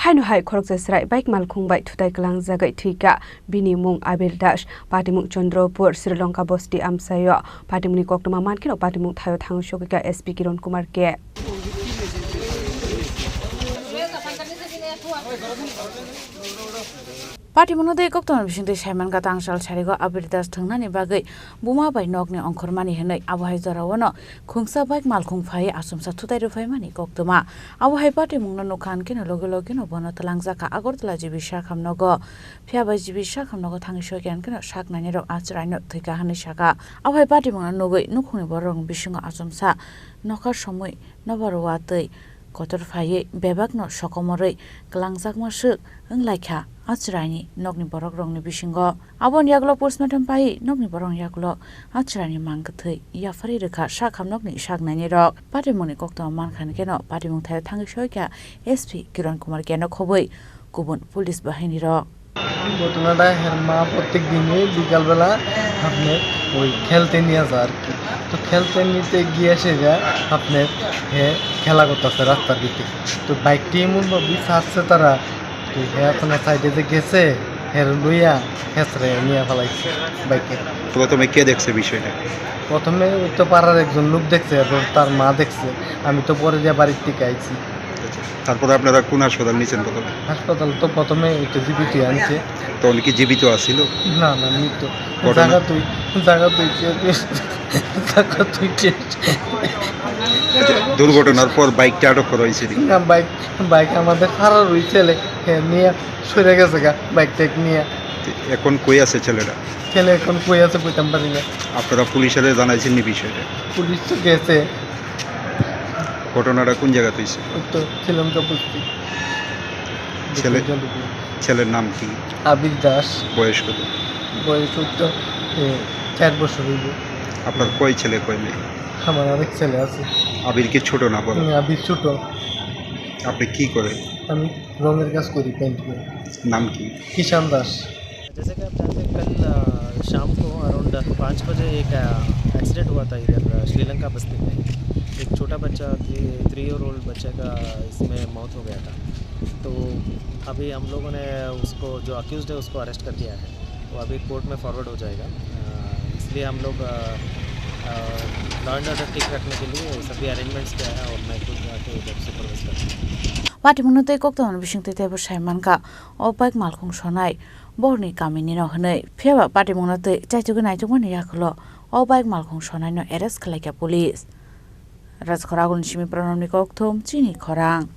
Hainu hai Khoroksa Chwrai bike Malkhungbai Thuthaiwi Kwlangjagwi Thwikha bini mung Abil Das Patimung Chandropur Sri Lanka Bosti Amsayo Patimuni Koktoma Mankino Patimung Thayo Thangshokika SP Kiron Kumar ke Parti monode kokton bisingte Simon Gatang sal sarigo abiritas thangnani bagai buma bai nokni ongkhormani henai abhai jarawono khungsa bike Malkhungbai asumsa Thuthaiwi phaimani koktoma abhai parti mungna nokhan keno loge loge no bono talangjaka agortala jibi sakhamnogo phiabai jibi sakhamnogo thangsho kyan keno saknani rok achraino Thwikha hani saka abhai parti mungna nogoi nukhungni borong bisingo asumsa nokar somoi nobarwa tei kotor phaye bebakno sokomorei Kwlangjagma suk onglaikha achraini nokni borok rongni bisingo abon yaglo postmortem pai nokni borong yaglo achraini mangthei yafari rekha sakhamnokni saknani rok patimoni kokto mankhan keno patimong thai thangi soika SP Kiran Kumar keno khoboi kubun police বাহিনী rock ঘটনাটা হেরমা প্রত্যেক দিনই বিকালবেলা আপনার ওই খেলতে নিয়ে যায় আর কি তো খেলতে নিতে গিয়ে সেটা আপনার খেলা করতেছে রাস্তার দিকে তো বাইকটি এমনভাবে ছাড়ছে তারা তো আপনার সাইডে যে গেছে হের লইয়া হেসরে নিয়ে ফেলাইছে বাইকে। প্রথমে কে দেখছে বিষয়টা? প্রথমে ওই তো পাড়ার একজন লোক দেখছে এবং তার মা দেখছে, আমি তো পরে যে বাড়ির থেকে আইছি। তারপরে আপনারা কোন হাসপাতাল নিয়েছেন? প্রথমে হাসপাতাল তো প্রথমে ওইটা জীবিত আনছে। তো উনি কি জীবিত আছিল? না না মৃত। দুর্ঘটনার পর বাইকটা আটক করা হয়েছে? না, বাইক আমাদের খারাপ হয়েছে নিয়ে সরে গেছে গা বাইকটা নিয়ে। এখন কই আছে ছেলেটা? ছেলে এখন কই আছে কইতাম পারি না। আপনারা পুলিশের জানাইছেন নি বিষয়টা? পুলিশ তো গেছে। ঘটনাটা কোন জায়গাতে হয়েছে? তো শ্রীলঙ্কা বস্তি। ছেলের নাম কি? আবির দাস। বয়স কত? বয়স তো 4 বছর হইব। আপনার কয় ছেলে কয় মেয়ে? আমার আরেক ছেলে আছে। আবির কি ছোট না বড়? আবির ছোট। আপনি কি করেন? আমি রঙের কাজ করি, পেন্ট করি। नाम की? किशन दास। जैसे कि आप जानते हैं कल शाम को अराउंड 5 बजे एक एक्सीडेंट हुआ था इधर श्रीलंका बस्ती में। एक छोटा बच्चा 3 ईयर ओल्ड बच्चे का इसमें मौत हो गया था। तो अभी हम लोगों ने उसको जो अक्यूज़्ड है उसको अरेस्ट कर दिया है, वो अभी कोर्ट में फॉरवर्ड हो जाएगा। इसलिए हम लोग लॉ एंड ऑर्डर ठीक रखने के लिए सभी अरेंजमेंट्स किया है और मैं खुद जाके उधर सुपरवाइज करता हूँ। Patimungna kokton bisingte tebo Simon ka opak Malkhung sonai borni kamini no hnei pheba patimungna te chaichugu naitugmani yaklo opak Malkhung sonai no arrest khlaika police Khorang Chini Khorang